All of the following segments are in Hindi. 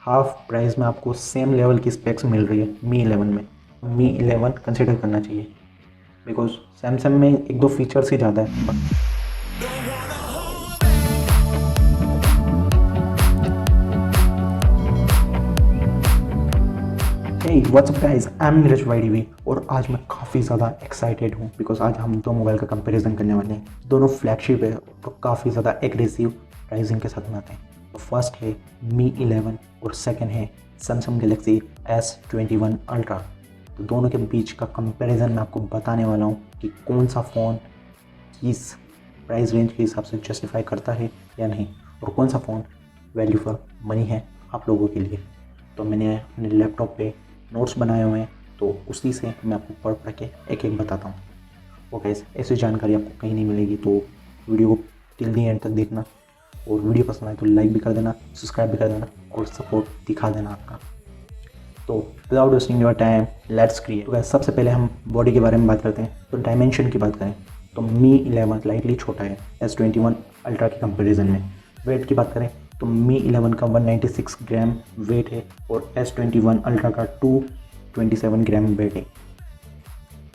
हाफ प्राइस में आपको सेम लेवल की स्पेक्स मिल रही है मी 11 में। मी 11 कंसिडर करना चाहिए बिकॉज सैमसंग में एक दो फीचर्स ही ज़्यादा है। Hey what's up guys, I am Neeraj YDV और आज मैं काफ़ी ज़्यादा एक्साइटेड हूँ बिकॉज आज हम दो मोबाइल का कंपैरिजन करने वाले हैं। दोनों फ्लैगशिप है तो काफ़ी ज़्यादा एग्रेसिव प्राइसिंग के साथ में आते हैं। तो फर्स्ट है मी 11 और सेकंड है सैमसंग गैलेक्सी S21 अल्ट्रा। तो दोनों के बीच का कंपैरिजन मैं आपको बताने वाला हूँ कि कौन सा फ़ोन किस प्राइस रेंज के हिसाब से जस्टिफाई करता है या नहीं, और कौन सा फ़ोन वैल्यू फॉर मनी है आप लोगों के लिए। तो मैंने अपने लैपटॉप पे नोट्स बनाए हुए हैं, तो उसी से मैं आपको पढ़ पढ़ के एक एक बताता हूँ। ओके, ऐसी जानकारी आपको कहीं नहीं मिलेगी, तो वीडियो को टिल दी एंड तक देखना, और वीडियो पसंद आए तो लाइक भी कर देना, सब्सक्राइब भी कर देना और सपोर्ट दिखा देना आपका। तो without wasting your time let's create. तो सबसे पहले हम बॉडी के बारे में बात करते हैं। तो डायमेंशन की बात करें तो मी 11 स्लाइटली छोटा है S21 अल्ट्रा के कंपैरिजन में। वेट की बात करें तो मी 11 का 196 ग्राम वेट है और S21 अल्ट्रा का 227 ग्राम वेट है,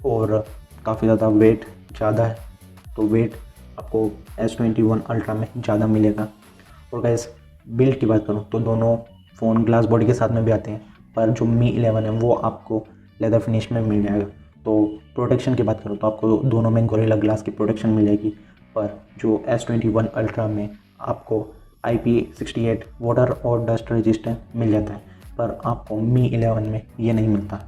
और काफ़ी ज़्यादा वेट ज़्यादा है, तो वेट आपको S21 अल्ट्रा में ज़्यादा मिलेगा। और गाइस बिल्ड की बात करूँ तो दोनों फ़ोन ग्लास बॉडी के साथ में भी आते हैं, पर जो मी 11 है वो आपको लेदर फिनिश में मिल जाएगा। तो प्रोटेक्शन की बात करूँ तो आपको दोनों में गोरिल्ला ग्लास की प्रोटेक्शन मिल जाएगी, पर जो S21 अल्ट्रा में आपको IP68 वाटर और डस्ट रेजिस्टेंट मिल जाता है, पर आपको मी 11 में ये नहीं मिलता।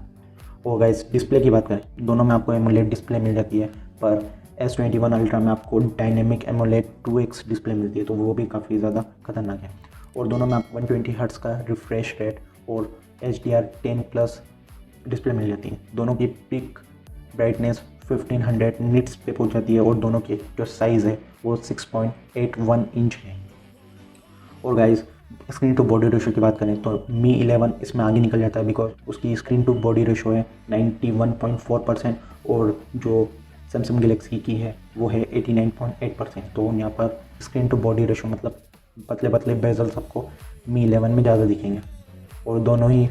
और गाइस डिस्प्ले की बात करें दोनों में आपको एमोलेड डिस्प्ले मिल जाती है, पर S21 अल्ट्रा में आपको डायनेमिक एमोलेड 2x डिस्प्ले मिलती है, तो वो भी काफ़ी ज़्यादा खतरनाक है। और दोनों में आपको 120 हर्ट्ज का रिफ्रेश रेट और HDR10+ डिस्प्ले मिल जाती है। दोनों की पिक ब्राइटनेस 1500 निट्स पे पहुंच जाती है, और दोनों की जो साइज़ है वो 6.81 इंच है। और guys screen to body ratio की बात करें तो मी 11 इसमें आगे निकल जाता है बिकॉज उसकी स्क्रीन टू बॉडी रेशो है 91.4%, और जो सैमसंग गैलेक्सी की है वो है 89.8%। तो यहाँ पर स्क्रीन टू बॉडी रेशो मतलब पतले पतले बेजल सबको मी 11 में ज़्यादा दिखेंगे। और दोनों ही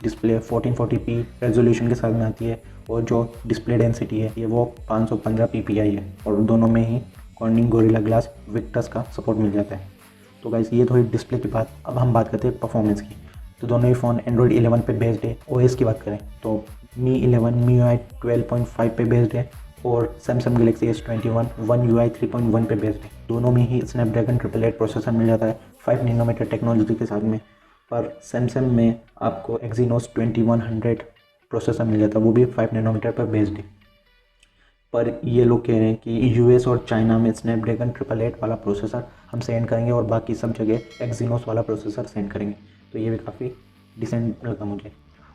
डिस्प्ले 1440p रेजोल्यूशन के साथ में आती है, और जो डिस्प्ले डेंसिटी है ये वो 515 ppi है, और दोनों में ही कॉर्निंग गोरिल्ला ग्लास विक्टस का सपोर्ट मिल जाता है। तो गाइस ये थोड़ी डिस्प्ले की बात। अब हम बात करते हैं परफॉर्मेंस की। तो दोनों ही फ़ोन एंड्रॉइड 11 पे बेस्ड है। ओएस की बात करें तो मी 11 MIUI 12.5 पे बेस्ड है, और Samsung Galaxy S21 One UI 3.1 पे बेस्ड है। दोनों में ही स्नैपड्रैगन 888 प्रोसेसर मिल जाता है 5 नैनोमीटर टेक्नोलॉजी के साथ में, पर सैमसंग में आपको Exynos 2100 प्रोसेसर मिल जाता है, वो भी 5 नैनोमीटर पर बेस्ड है। पर ये लोग कह रहे हैं कि यूएस और चाइना में स्नैपड्रैगन 888 वाला प्रोसेसर हम सेंड करेंगे और बाकी सब जगह एक्जीनोस वाला प्रोसेसर सेंड करेंगे, तो ये भी काफ़ी डिसेंट लगा मुझे।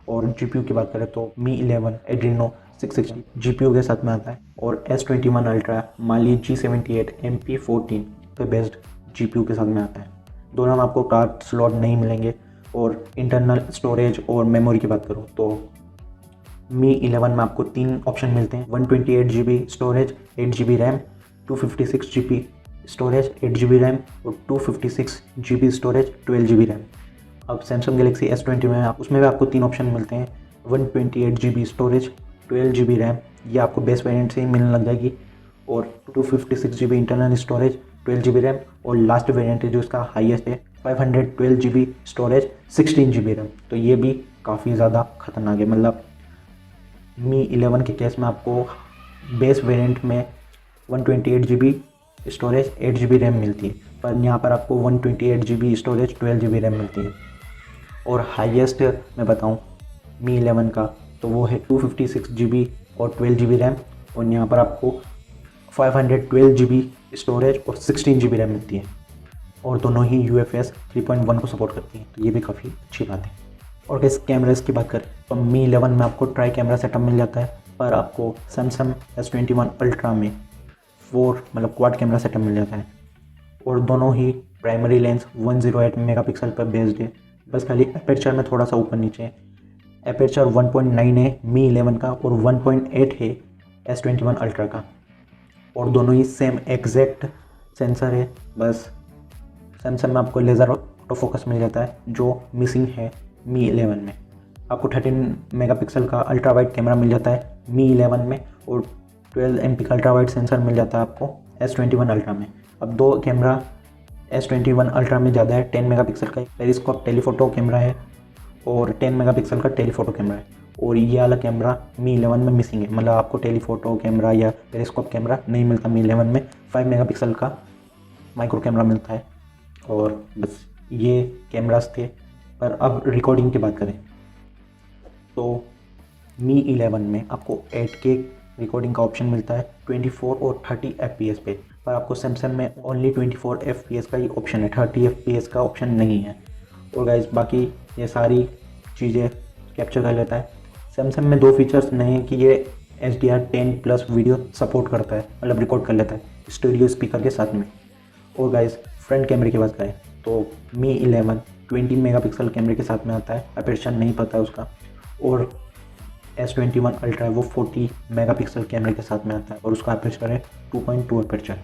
और जीपीयू की बात करें तो मी 11 एड्रीनो 660 जीपीयू के साथ में आता है, और S21 अल्ट्रा माली G78 MP14 पे बेस्ड जीपीयू के साथ में आता है। दोनों में आपको कार्ड स्लॉट नहीं मिलेंगे। और इंटरनल स्टोरेज और मेमोरी की बात करूँ तो मी 11 में आपको 3 ऑप्शन मिलते हैं, 128 GB storage, 8 GB RAM, 256 GB storage, 8 GB RAM, और 256 GB स्टोरेज, 12 GB रैम। अब सैमसंग गैलेक्सी S20 में उसमें भी आपको 3 ऑप्शन मिलते हैं, 128 GB स्टोरेज, 12 GB रैम, ये आपको बेस वेरिएंट से ही मिलने लग जाएगी, और 256 GB internal storage, 12 GB RAM, और लास्ट वेरिएंट है जो इसका हाईएस्ट है 512 GB स्टोरेज, 16 GB रैम। तो ये भी काफ़ी ज़्यादा खतरनाक है। मतलब मी 11 के केस में आपको बेस वेरिएंट में 128 GB स्टोरेज, 8 GB रैम मिलती है, पर यहाँ पर आपको 128 GB स्टोरेज, 12 GB रैम मिलती है। और हाईएस्ट मैं बताऊँ मी 11 का तो वो है 256 GB और 12 GB रैम, और यहाँ पर आपको 512 GB स्टोरेज और 16 GB रैम मिलती है, और दोनों ही UFS 3.1 को सपोर्ट करती है, तो ये भी काफ़ी अच्छी बात है। और इस कैमरास की बात करें तो मी 11 में आपको ट्राई कैमरा सेटअप मिल जाता है, पर आपको सैमसंग S21 अल्ट्रा में 4 मतलब क्वाड कैमरा सेटअप मिल जाता है, और दोनों ही प्राइमरी लेंस 108 मेगापिक्सल पर बेस्ड है। बस खाली एपर्चर में थोड़ा सा ऊपर नीचे है। एपर्चर 1.9 है मी 11 का, और 1.8 है S21 अल्ट्रा का, और दोनों ही सेम एग्जैक्ट सेंसर है। बस सैमसंग में आपको लेज़र ऑटो फोकस मिल जाता है जो मिसिंग है मी 11 में। आपको 13 मेगापिक्सल का अल्ट्रा वाइड कैमरा मिल जाता है मी 11 में, और 12 MP का अल्ट्रा वाइड सेंसर मिल जाता है आपको S21 अल्ट्रा में। अब दो कैमरा S21 अल्ट्रा में ज़्यादा है, 10 मेगापिक्सल का पेरिस्कोप टेलीफोटो कैमरा है और 10 मेगापिक्सल का टेलीफोटो कैमरा है, और ये वाला कैमरा मी 11 में मिसिंग है। मतलब आपको टेलीफोटो कैमरा या पेरिस्कोप कैमरा नहीं मिलता मी 11 में, 5 मेगापिक्सल का माइक्रो कैमरा मिलता है। और बस ये कैमरास थे। पर अब रिकॉर्डिंग की बात करें तो मी 11 में आपको 8K रिकॉर्डिंग का ऑप्शन मिलता है 24 और 30 FPS पे, पर आपको सैमसंग में ओनली 24 FPS का ही ऑप्शन है, 30 FPS का ऑप्शन नहीं है। और गाइस बाकी ये सारी चीज़ें कैप्चर कर लेता है। सैमसंग में दो फीचर्स नए हैं कि ये HDR10+ वीडियो सपोर्ट करता है, मतलब रिकॉर्ड कर लेता है स्टूडियो स्पीकर के साथ में। और गाइस फ्रंट कैमरे की बात करें तो मी 11 20 मेगापिक्सल कैमरे के साथ में आता है, अपर्चर नहीं पता है उसका, और S21 अल्ट्रा है वो 40 मेगापिक्सल कैमरे के साथ में आता है और उसका अपर्चर है 2.2 अपर्चर,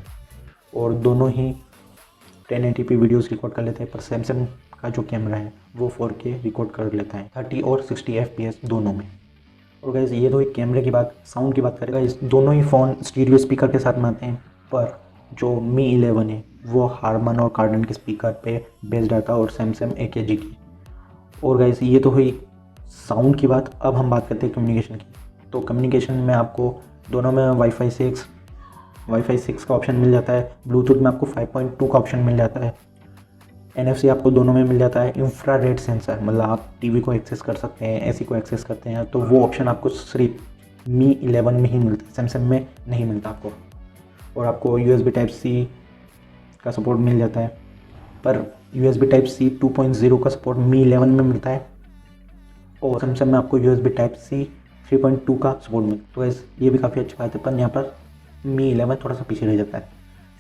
और दोनों ही 1080p वीडियोस रिकॉर्ड कर लेते हैं। पर सैमसंग का जो कैमरा है वो 4K रिकॉर्ड कर लेता है 30 और 60 FPS दोनों में। और गाइस ये तो एक कैमरे की बात। साउंड की बात करेगा, इस दोनों ही फ़ोन स्टीरियो स्पीकर के साथ में आते हैं, पर जो मी 11 है वो हारमन और कार्डन के स्पीकर पे बेस्ड आता है और सैमसंग AKG की। और गाइस ये तो हुई साउंड की बात। अब हम बात करते हैं कम्युनिकेशन की। तो कम्युनिकेशन में आपको दोनों में वाईफाई 6 का ऑप्शन मिल जाता है, ब्लूटूथ में आपको 5.2 का ऑप्शन मिल जाता है, NFC आपको दोनों में मिल जाता है, इंफ्रारेड सेंसर मतलब आप टीवी को एक्सेस कर सकते हैं, AC को एक्सेस करते हैं, तो वो ऑप्शन आपको सिर्फ मी 11 में ही मिलता है, सैमसंग में नहीं मिलता आपको। और आपको USB Type-C का सपोर्ट मिल जाता है, पर USB Type-C 2.0 का सपोर्ट मी 11 में मिलता है, और सैमसंग में आपको USB Type-C 3.2 का सपोर्ट मिलता है। तो वैसे ये भी काफ़ी अच्छी बात है, पर यहाँ पर मी 11 थोड़ा सा पीछे रह जाता है।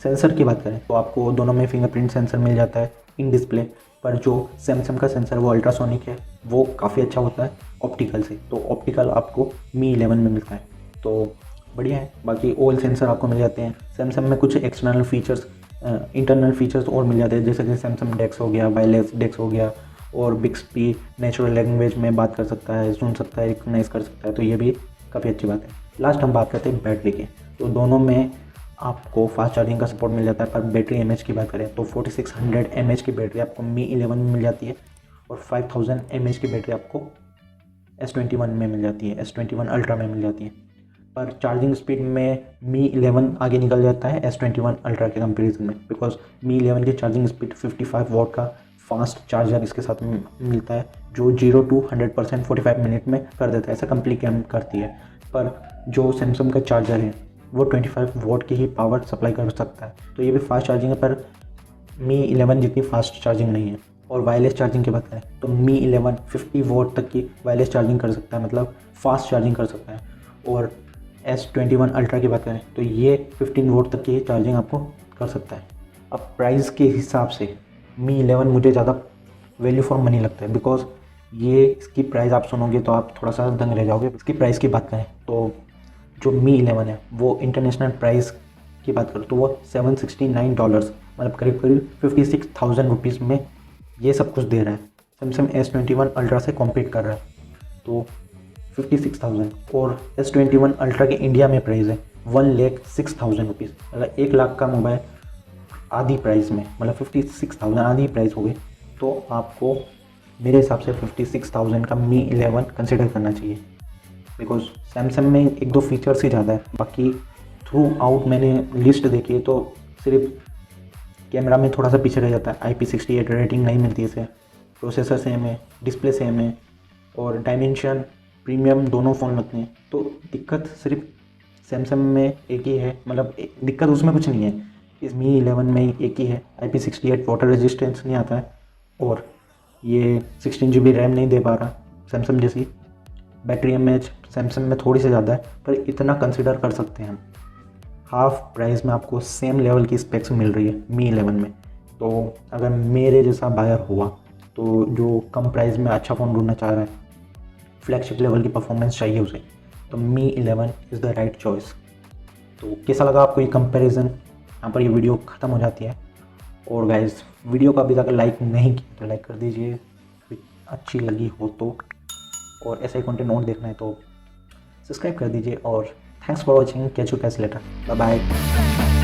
सेंसर की बात करें तो आपको दोनों में फिंगरप्रिंट सेंसर मिल जाता है इन डिस्प्ले, पर जो सैमसंग का सेंसर वो अल्ट्रासोनिक है, वो काफ़ी अच्छा होता है ऑप्टिकल से, तो ऑप्टिकल आपको मी 11 में मिलता है, तो बढ़िया है। बाकी ओएल सेंसर आपको मिल जाते हैं। सैमसंग में कुछ एक्सटर्नल फीचर्स इंटरनल फीचर्स और मिल जाते हैं, जैसे कि सैमसंग डेक्स हो गया, वायरलेस डेक्स हो गया, और बिक्सबी नेचुरल लैंग्वेज में बात कर सकता है, सुन सकता है, रिकग्नाइज कर सकता है, तो ये भी काफ़ी अच्छी बात है। लास्ट हम बात करते हैं बैटरी की। तो दोनों में आपको फास्ट चार्जिंग का सपोर्ट मिल जाता है, पर बैटरी एमएच की बात करें तो 4600 mAh की बैटरी आपको मी 11 में मिल जाती है, और 5000 mAh की बैटरी आपको S21 में मिल जाती है, S21 अल्ट्रा में मिल जाती है। पर चार्जिंग स्पीड में मी 11 आगे निकल जाता है S21 अल्ट्रा के कंपेरिजन में, बिकॉज मी 11 की चार्जिंग स्पीड 55 वॉट का फास्ट चार्जर इसके साथ में मिलता है, जो 0 to 100% 45 मिनट में कर देता है, ऐसा कंपनी कैम करती है। पर जो सैमसंग का चार्जर है वो 25 वॉट की ही पावर सप्लाई कर सकता है, तो ये भी फास्ट चार्जिंग है, पर मी 11 जितनी फास्ट चार्जिंग नहीं है। और वायरलेस चार्जिंग की बात करें तो मी 11 50 वॉट तक की वायरलेस चार्जिंग कर सकता है, मतलब फास्ट चार्जिंग कर सकता है। और S21 अल्ट्रा की बात करें तो ये 15 वोल्ट तक की चार्जिंग आपको कर सकता है। अब प्राइस के हिसाब से मी 11 मुझे ज़्यादा वैल्यू फॉर मनी लगता है, बिकॉज ये इसकी प्राइस आप सुनोगे तो आप थोड़ा सा दंग रह जाओगे। इसकी प्राइस की बात करें तो जो मी 11 है वो इंटरनेशनल प्राइस की बात करें तो वो $769, मतलब करीब करीब 56,000 रुपीज़ में ये सब कुछ दे रहा है। सैमसंग S21 अल्ट्रा से कॉम्पीट कर रहा है, तो 56,000। और S21 अल्ट्रा के इंडिया में प्राइस है 1,06,000 रुपीज़, मतलब 1 लाख का मोबाइल आधी प्राइस में, मतलब 56,000 आधी प्राइस हो गई। तो आपको मेरे हिसाब से 56,000 का मी 11 कंसिडर करना चाहिए, बिकॉज सैमसंग में एक दो फीचर्स ही ज़्यादा है। बाकी थ्रू आउट मैंने लिस्ट देखी है तो सिर्फ कैमरा में थोड़ा सा पीछे रह जाता है, IP68 रेटिंग नहीं मिलती इसे, प्रोसेसर सेम है, डिस्प्ले सेम है, और डायमेंशन प्रीमियम दोनों फ़ोन लगते हैं। तो दिक्कत सिर्फ सैमसंग में एक ही है, मतलब दिक्कत उसमें कुछ नहीं है, इस मी 11 में एक ही है, IP68 वाटर रेजिस्टेंस नहीं आता है, और ये 16 GB रैम नहीं दे पा रहा सैमसंग जैसी। बैटरी एमएच सैमसंग में थोड़ी सी ज़्यादा है, पर इतना कंसिडर कर सकते हैं हम। हाफ प्राइस में आपको सेम लेवल की स्पेक्स मिल रही है मी 11 में। तो अगर मेरे जैसा बायर हुआ तो जो कम प्राइस में अच्छा फ़ोन ढूंढना चाह रहा है, फ्लैगशिप लेवल की परफॉर्मेंस चाहिए उसे, तो मी 11 इज़ द राइट चॉइस। तो कैसा लगा आपको ये कंपैरिजन? यहाँ पर ये वीडियो ख़त्म हो जाती है। और गाइस वीडियो को अभी तक लाइक नहीं किया तो लाइक कर दीजिए, अच्छी लगी हो तो, और ऐसा ही कंटेंट और देखना है तो सब्सक्राइब कर दीजिए। और thanks for watching, catch you guys later, bye bye.